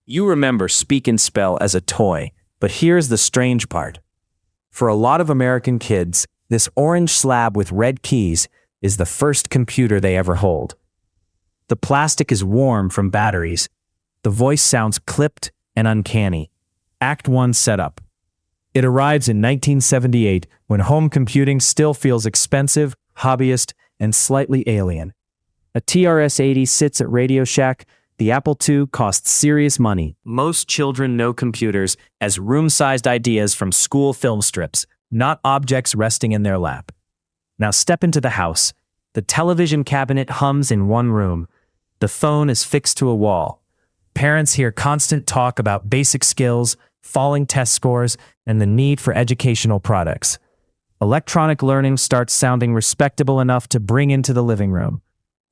You remember Speak and Spell as a toy, but here's the strange part. For a lot of American kids, this orange slab with red keys is the first computer they ever hold. The plastic is warm from batteries. The voice sounds clipped and uncanny. Act 1 setup. It arrives in 1978 when home computing still feels expensive, hobbyist, and slightly alien. A TRS-80 sits at Radio Shack. The Apple II costs serious money. Most children know computers as room-sized ideas from school film strips, not objects resting in their lap. Now step into the house. The television cabinet hums in one room. The phone is fixed to a wall. Parents hear constant talk about basic skills, falling test scores, and the need for educational products. Electronic learning starts sounding respectable enough to bring into the living room.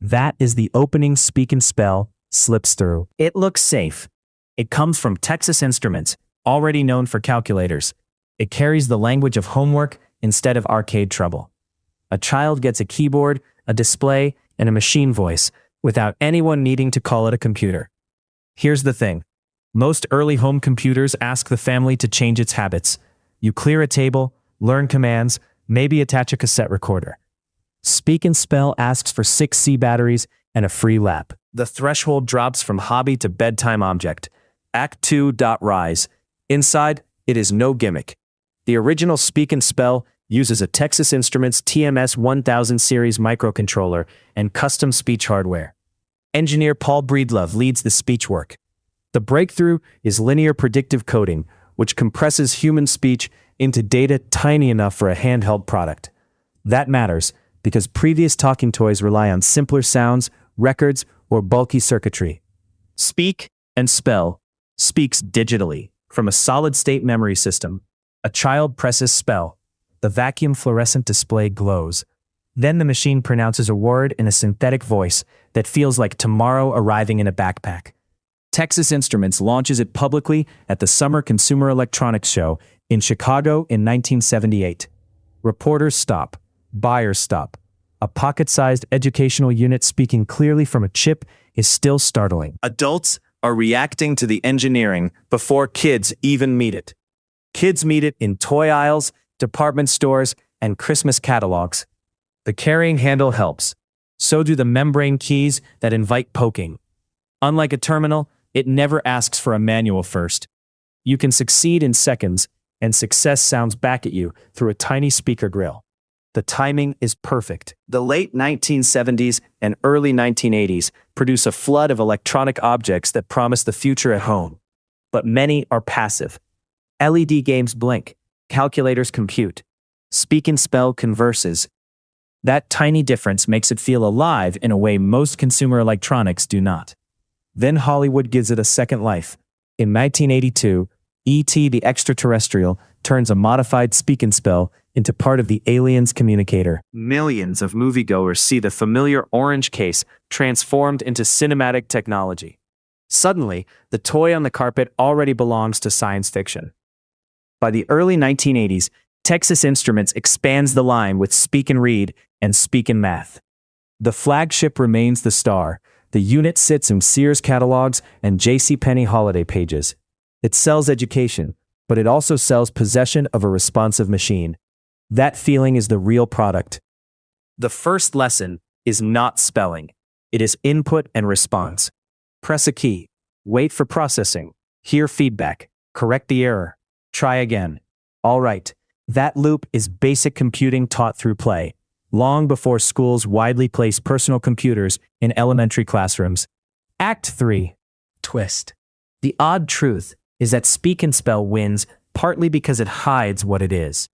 That is the opening Speak and Spell slips through. It looks safe. It comes from Texas Instruments, already known for calculators. It carries the language of homework instead of arcade trouble. A child gets a keyboard, a display, and a machine voice without anyone needing to call it a computer. Here's the thing. Most early home computers ask the family to change its habits. You clear a table, learn commands, maybe attach a cassette recorder. Speak and Spell asks for 6C batteries and a free lap. The threshold drops from hobby to bedtime object. Act 2. Rise. Inside, it is no gimmick. The original Speak and Spell uses a Texas Instruments TMS 1000 series microcontroller and custom speech hardware. Engineer Paul Breedlove leads the speech work. The breakthrough is linear predictive coding, which compresses human speech into data tiny enough for a handheld product. That matters because previous talking toys rely on simpler sounds, records, or bulky circuitry. Speak and Spell speaks digitally from a solid-state memory system. A child presses Spell. The vacuum-fluorescent display glows. Then the machine pronounces a word in a synthetic voice that feels like tomorrow arriving in a backpack. Texas Instruments launches it publicly at the Summer Consumer Electronics Show in Chicago in 1978. Reporters stop. Buyers stop. A pocket-sized educational unit speaking clearly from a chip is still startling. Adults are reacting to the engineering before kids even meet it. Kids meet it in toy aisles, department stores, and Christmas catalogs. The carrying handle helps. So do the membrane keys that invite poking. Unlike a terminal, it never asks for a manual first. You can succeed in seconds, and success sounds back at you through a tiny speaker grill. The timing is perfect. The late 1970s and early 1980s produce a flood of electronic objects that promise the future at home. But many are passive. LED games blink. Calculators compute. Speak and Spell converses. That tiny difference makes it feel alive in a way most consumer electronics do not. Then Hollywood gives it a second life. In 1982, E.T. the Extraterrestrial turns a modified Speak and Spell into part of the Aliens communicator. Millions of moviegoers see the familiar orange case transformed into cinematic technology. Suddenly, the toy on the carpet already belongs to science fiction. By the early 1980s, Texas Instruments expands the line with Speak and Read and Speak and Math. The flagship remains the star. The unit sits in Sears catalogs and JCPenney holiday pages. It sells education, but it also sells possession of a responsive machine. That feeling is the real product. The first lesson is not spelling. It is input and response. Press a key. Wait for processing. Hear feedback. Correct the error. Try again. All right. That loop is basic computing taught through play, long before schools widely placed personal computers in elementary classrooms. Act 3. Twist. The odd truth is that Speak and Spell wins partly because it hides what it is.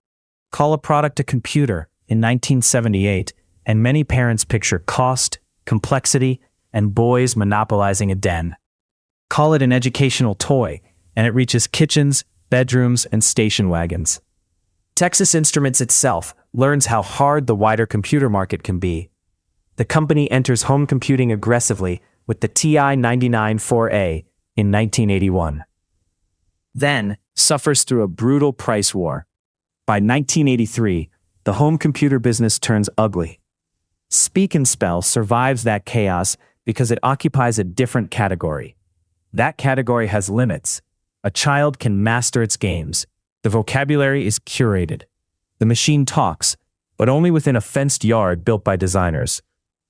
Call a product a computer in 1978, and many parents picture cost, complexity, and boys monopolizing a den. Call it an educational toy, and it reaches kitchens, bedrooms, and station wagons. Texas Instruments itself learns how hard the wider computer market can be. The company enters home computing aggressively with the TI-99-4A in 1981. Then suffers through a brutal price war. By 1983, the home computer business turns ugly. Speak and Spell survives that chaos because it occupies a different category. That category has limits. A child can master its games. The vocabulary is curated. The machine talks, but only within a fenced yard built by designers.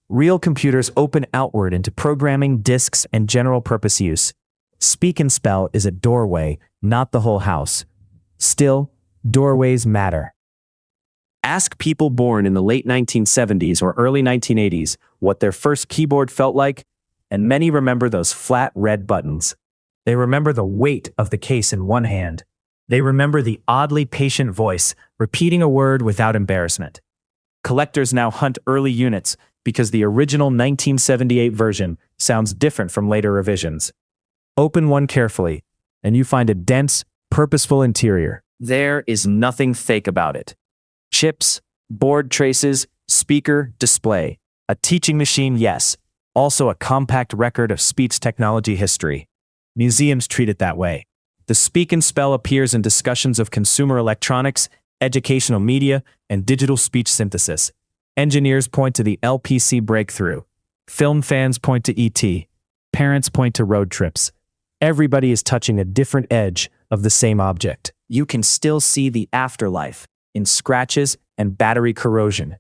Real computers open outward into programming, disks, and general-purpose use. Speak and Spell is a doorway, not the whole house. Still, doorways matter. Ask people born in the late 1970s or early 1980s what their first keyboard felt like, and many remember those flat red buttons. They remember the weight of the case in one hand. They remember the oddly patient voice repeating a word without embarrassment. Collectors now hunt early units because the original 1978 version sounds different from later revisions. Open one carefully, and you find a dense, purposeful interior. There is nothing fake about it. Chips, board traces, speaker, display. A teaching machine, yes. Also a compact record of speech technology history. Museums treat it that way. The Speak and Spell appears in discussions of consumer electronics, educational media, and digital speech synthesis. Engineers point to the LPC breakthrough. Film fans point to ET. Parents point to road trips. Everybody is touching a different edge of the same object. You can still see the afterlife in scratches and battery corrosion.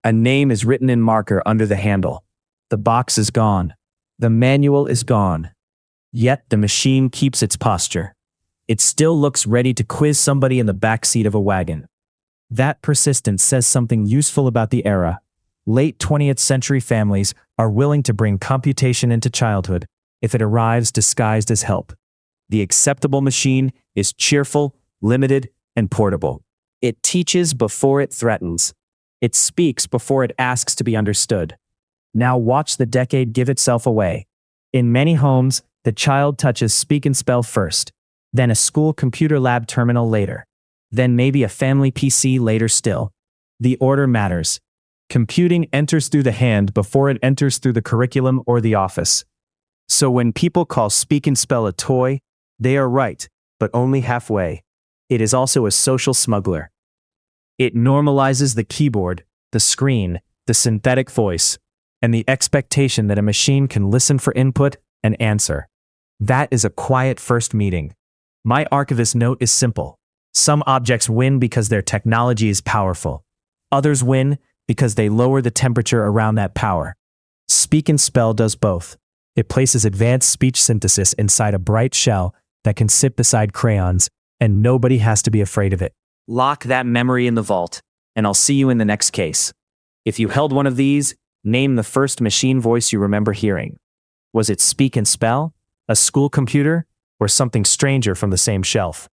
A name is written in marker under the handle. The box is gone. The manual is gone. Yet the machine keeps its posture. It still looks ready to quiz somebody in the backseat of a wagon. That persistence says something useful about the era. Late 20th century families are willing to bring computation into childhood if it arrives disguised as help. The acceptable machine is cheerful, limited, and portable. It teaches before it threatens. It speaks before it asks to be understood. Now watch the decade give itself away. In many homes, the child touches Speak and Spell first, then a school computer lab terminal later, then maybe a family PC later still. The order matters. Computing enters through the hand before it enters through the curriculum or the office. So when people call Speak and Spell a toy, they are right, but only halfway. It is also a social smuggler. It normalizes the keyboard, the screen, the synthetic voice, and the expectation that a machine can listen for input and answer. That is a quiet first meeting. My archivist note is simple. Some objects win because their technology is powerful. Others win because they lower the temperature around that power. Speak and Spell does both. It places advanced speech synthesis inside a bright shell that can sit beside crayons, and nobody has to be afraid of it. Lock that memory in the vault, and I'll see you in the next case. If you held one of these, name the first machine voice you remember hearing. Was it Speak and Spell, a school computer, or something stranger from the same shelf?